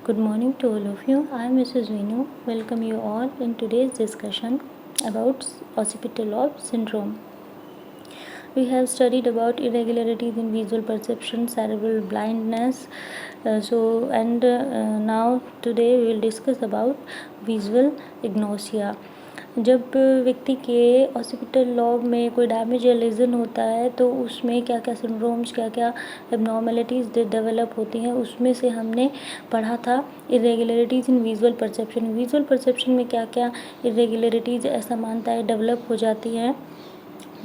Good morning to all of you. I am Mrs. Vinu. Welcome you all in today's discussion about occipital lobe syndrome. We have studied about irregularities in visual perception, cerebral blindness. Now today we will discuss about visual agnosia. जब व्यक्ति के occipital lobe में कोई damage या lesion होता है तो उसमें क्या क्या सिंड्रोम्स, क्या क्या एबनॉर्मेलिटीज़ डेवलप होती हैं, उसमें से हमने पढ़ा था इरेगुलरिटीज़ इन विजुअल परसेप्शन। विजुअल परसेप्शन में क्या क्या इरेगुलरिटीज़, असमानताएं डेवलप हो जाती हैं।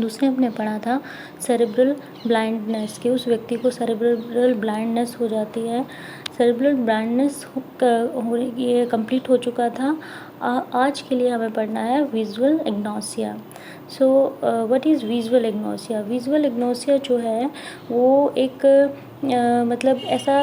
दूसरे हमने पढ़ा था सेरेब्रल ब्लाइंडनेस, कि उस व्यक्ति को सेरेब्रल ब्लाइंडनेस हो जाती है। सेरेब्रल ब्लाइंडनेस ये कंप्लीट हो चुका था। आज के लिए हमें पढ़ना है visual agnosia. So what is visual agnosia? Visual agnosia जो है वो एक मतलब ऐसा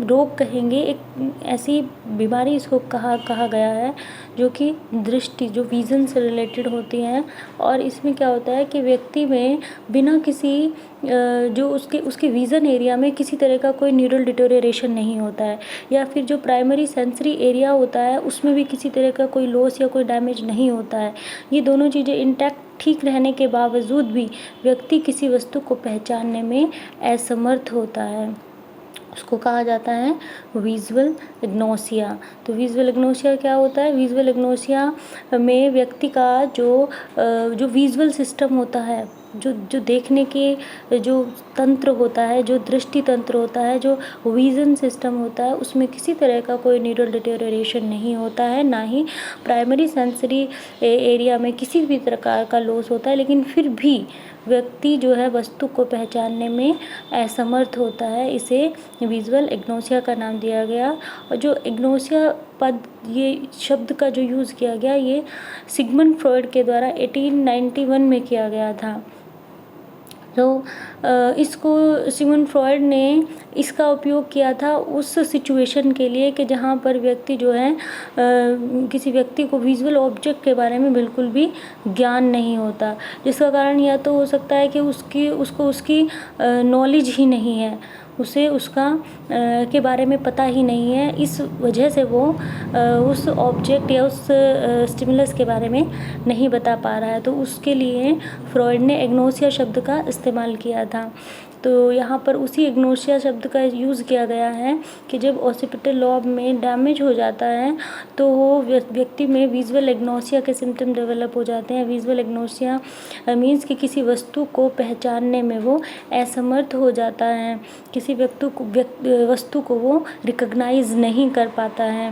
रोग कहेंगे, एक ऐसी बीमारी इसको कहा गया है जो कि दृष्टि, जो विज़न से रिलेटेड होती हैं। और इसमें क्या होता है कि व्यक्ति में बिना किसी जो उसके विज़न एरिया में किसी तरह का कोई न्यूरल डिटोरिएशन नहीं होता है, या फिर जो प्राइमरी सेंसरी एरिया होता है उसमें भी किसी तरह का कोई लॉस या कोई डैमेज नहीं होता है। ये दोनों चीज़ें इंटैक्ट ठीक रहने के बावजूद भी व्यक्ति किसी वस्तु को पहचानने में असमर्थ होता है, उसको कहा जाता है विजुअल एग्नोसिया। तो विजुअल एग्नोसिया क्या होता है? विजुअल एग्नोसिया में व्यक्ति का जो विजुअल सिस्टम होता है, जो देखने के जो तंत्र होता है, जो दृष्टि तंत्र होता है, जो विज़न सिस्टम होता है, उसमें किसी तरह का कोई न्यूरल डिटेरियोरेशन नहीं होता है, ना ही प्राइमरी सेंसरी एरिया में किसी भी प्रकार का लॉस होता है। लेकिन फिर भी व्यक्ति जो है वस्तु को पहचानने में असमर्थ होता है। इसे विजुअल एग्नोसिया का नाम दिया गया। और जो एग्नोसिया पद, ये शब्द का जो यूज़ किया गया, ये सिगमंड फ्रॉइड के द्वारा 1891 में किया गया था। तो इसको सिगमंड फ्रॉइड ने इसका उपयोग किया था उस सिचुएशन के लिए कि जहाँ पर व्यक्ति जो है किसी व्यक्ति को विजुअल ऑब्जेक्ट के बारे में बिल्कुल भी ज्ञान नहीं होता, जिसका कारण या तो हो सकता है कि उसको उसकी नॉलेज ही नहीं है, उसे उसका के बारे में पता ही नहीं है। इस वजह से वो उस ऑब्जेक्ट या उस स्टिमुलस के बारे में नहीं बता पा रहा है। तो उसके लिए फ्रॉइड ने एग्नोसिया शब्द का इस्तेमाल किया था। तो यहाँ पर उसी एग्नोसिया शब्द का यूज़ किया गया है कि जब ऑसिपिटल लॉब में डैमेज हो जाता है तो वो व्यक्ति में विजुअल एग्नोसिया के सिम्टम डेवलप हो जाते हैं। विजुअल एग्नोसिया मीन्स कि किसी वस्तु को पहचानने में वो असमर्थ हो जाता है, किसी वस्तु को वो रिकॉग्नाइज नहीं कर पाता है।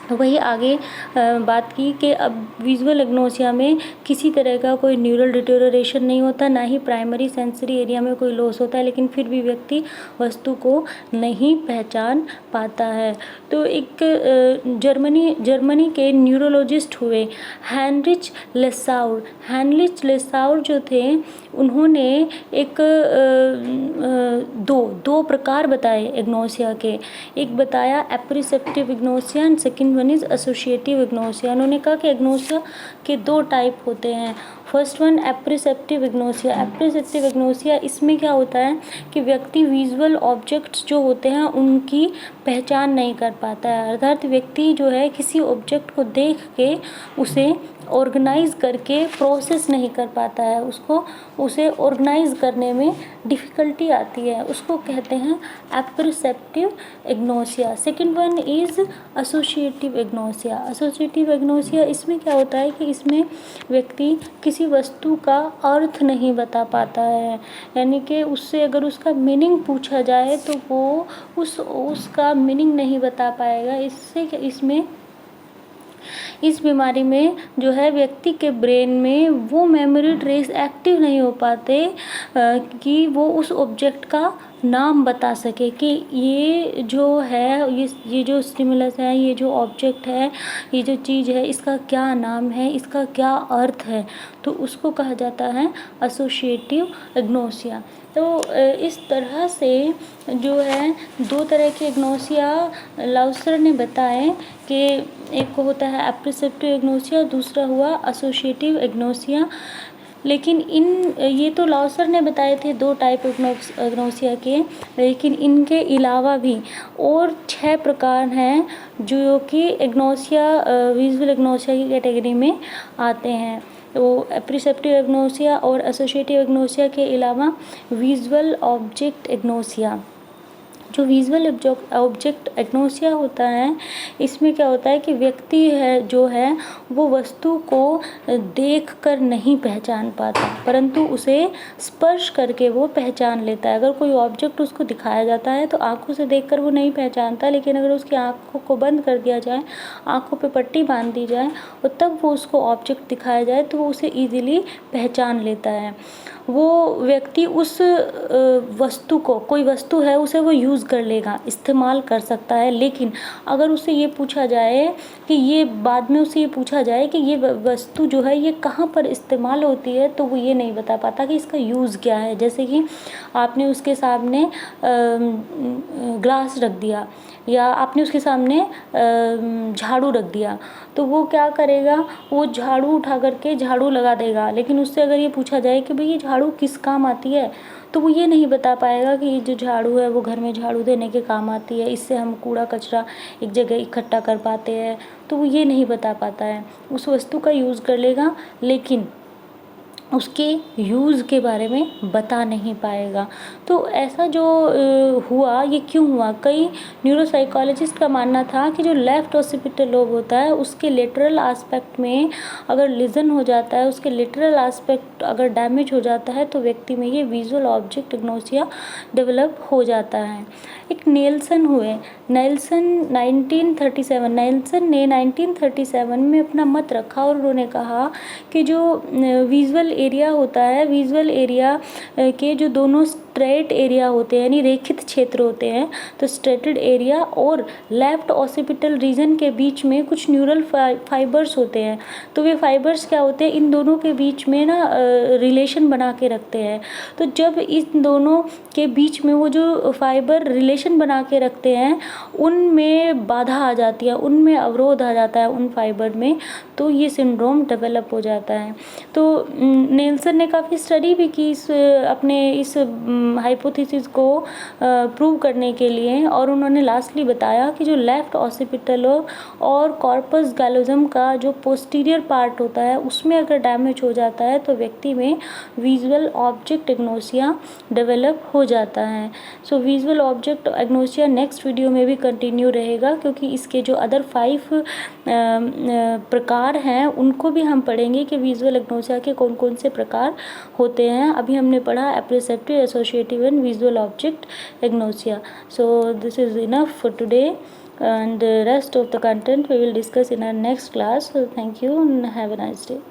तो वही आगे बात की कि अब विजुअल एग्नोसिया में किसी तरह का कोई न्यूरल डिटेरियोरेशन नहीं होता, ना ही प्राइमरी सेंसरी एरिया में कोई लॉस होता है, लेकिन फिर भी व्यक्ति वस्तु को नहीं पहचान पाता है। तो एक जर्मनी के न्यूरोलॉजिस्ट हुए हेनरिच लेसाउर जो थे, उन्होंने एक दो प्रकार बताए एग्नोसिया के। एक बताया apperceptive agnosia and second one is associative agnosia. उन्होंने कहा कि एग्नोसिया के दो टाइप होते हैं। First one apperceptive agnosia. Apperceptive agnosia, इसमें क्या होता है कि व्यक्ति विजुअल ऑब्जेक्ट्स जो होते हैं उनकी पहचान नहीं कर पाता है, अर्थात व्यक्ति जो है किसी ऑब्जेक्ट को देख के उसे ऑर्गेनाइज करके प्रोसेस नहीं कर पाता है, उसे ऑर्गेनाइज करने में डिफ़िकल्टी आती है, उसको कहते हैं apperceptive agnosia. Second one is associative agnosia. Associative agnosia, इसमें क्या होता है कि इसमें व्यक्ति किसी वस्तु का अर्थ नहीं बता पाता है, यानी कि उससे अगर उसका मीनिंग पूछा जाए तो वो उसका मीनिंग नहीं बता पाएगा। इस बीमारी में जो है व्यक्ति के ब्रेन में वो मेमोरी ट्रेस एक्टिव नहीं हो पाते कि वो उस ऑब्जेक्ट का नाम बता सके कि ये जो है, ये जो स्टिमुलस है, ये जो ऑब्जेक्ट है, ये जो चीज़ है, इसका क्या नाम है, इसका क्या अर्थ है। तो उसको कहा जाता है एसोसिएटिव एग्नोसिया। तो इस तरह से जो है दो तरह के एग्नोसिया लाउसर ने बताए कि एक को होता है एप्रिसेप्टिव एग्नोसिया, दूसरा हुआ एसोसिएटिव एग्नोसिया। लेकिन ये तो लाउसर ने बताए थे 2 टाइप एग्नोसिया के, लेकिन इनके अलावा भी और 6 प्रकार हैं जो कि एग्नोसिया विजुअल एग्नोसिया की कैटेगरी में आते हैं। तो प्रिसेप्टिव एग्नोसिया और एसोसिएटिव एग्नोसिया के अलावा विजुअल ऑब्जेक्ट एग्नोसिया, जो विजुअल ऑब्जेक्ट एग्नोसिया होता है, इसमें क्या होता है कि व्यक्ति है जो है वो वस्तु को देखकर नहीं पहचान पाता, परंतु उसे स्पर्श करके वो पहचान लेता है। अगर कोई ऑब्जेक्ट उसको दिखाया जाता है तो आंखों से देखकर वो नहीं पहचानता, लेकिन अगर उसकी आंखों को बंद कर दिया जाए, आंखों पे पट्टी बांध दी जाए और तब वो उसको ऑब्जेक्ट दिखाया जाए तो वो उसे ईजिली पहचान लेता है। वो व्यक्ति उस वस्तु को, कोई वस्तु है उसे वो यूज़ कर लेगा, इस्तेमाल कर सकता है, लेकिन अगर उसे ये पूछा जाए कि ये बाद में उसे ये पूछा जाए कि ये वस्तु जो है ये कहाँ पर इस्तेमाल होती है, तो वो ये नहीं बता पाता कि इसका यूज़ क्या है। जैसे कि आपने उसके सामने ग्लास रख दिया या आपने उसके सामने झाड़ू रख दिया, तो वो क्या करेगा, वो झाड़ू उठा करके झाड़ू लगा देगा, लेकिन उससे अगर ये पूछा जाए कि भाई ये झाड़ू किस काम आती है, तो वो ये नहीं बता पाएगा कि ये जो झाड़ू है वो घर में झाड़ू देने के काम आती है, इससे हम कूड़ा कचरा एक जगह इकट्ठा कर पाते हैं, तो वो ये नहीं बता पाता है। उस वस्तु का यूज़ कर लेगा लेकिन उसके यूज़ के बारे में बता नहीं पाएगा। तो ऐसा जो हुआ, ये क्यों हुआ? कई न्यूरोसाइकोलॉजिस्ट का मानना था कि जो लेफ्ट ऑसिपिटल लोब होता है उसके लेटरल एस्पेक्ट में अगर लीजन हो जाता है, उसके लेटरल एस्पेक्ट अगर डैमेज हो जाता है तो व्यक्ति में ये विजुअल ऑब्जेक्ट एग्नोसिया डेवलप हो जाता है। एक नेल्सन हुए, नेल्सन ने 1937 में अपना मत रखा और उन्होंने कहा कि जो विजुअल एरिया होता है, विजुअल एरिया के जो दोनों स्ट्रेट एरिया होते हैं यानी रेखित क्षेत्र होते हैं, तो स्ट्रेटेड एरिया और लेफ्ट ऑसिपिटल रीजन के बीच में कुछ न्यूरल फाइबर्स होते हैं। तो वे फाइबर्स क्या होते हैं, इन दोनों के बीच में ना रिलेशन बना के रखते हैं। तो जब इन दोनों के बीच में वो जो फाइबर रिलेशन बना के रखते हैं उनमें बाधा आ जाती है, उनमें अवरोध आ जाता है उन फाइबर में, तो ये सिंड्रोम डेवलप हो जाता है। तो नेल्सन ने काफ़ी स्टडी भी की अपने इस हाइपोथेसिस को प्रूव करने के लिए, और उन्होंने लास्टली बताया कि जो लेफ्ट ऑसिपिटल और कॉर्पस गैलोजम का जो पोस्टीरियर पार्ट होता है उसमें अगर डैमेज हो जाता है तो व्यक्ति में विजुअल ऑब्जेक्ट एग्नोसिया डेवलप हो जाता है। So visual object agnosia next video में भी कंटिन्यू रहेगा, क्योंकि इसके जो अदर 5 प्रकार हैं उनको भी हम पढ़ेंगे कि विजुअल एग्नोसिया के कौन कौन से प्रकार होते हैं। अभी हमने पढ़ा apperceptive, associative and visual object agnosia. So this is enough for today and the rest of the content we will discuss in our next class. So thank you and have a nice day.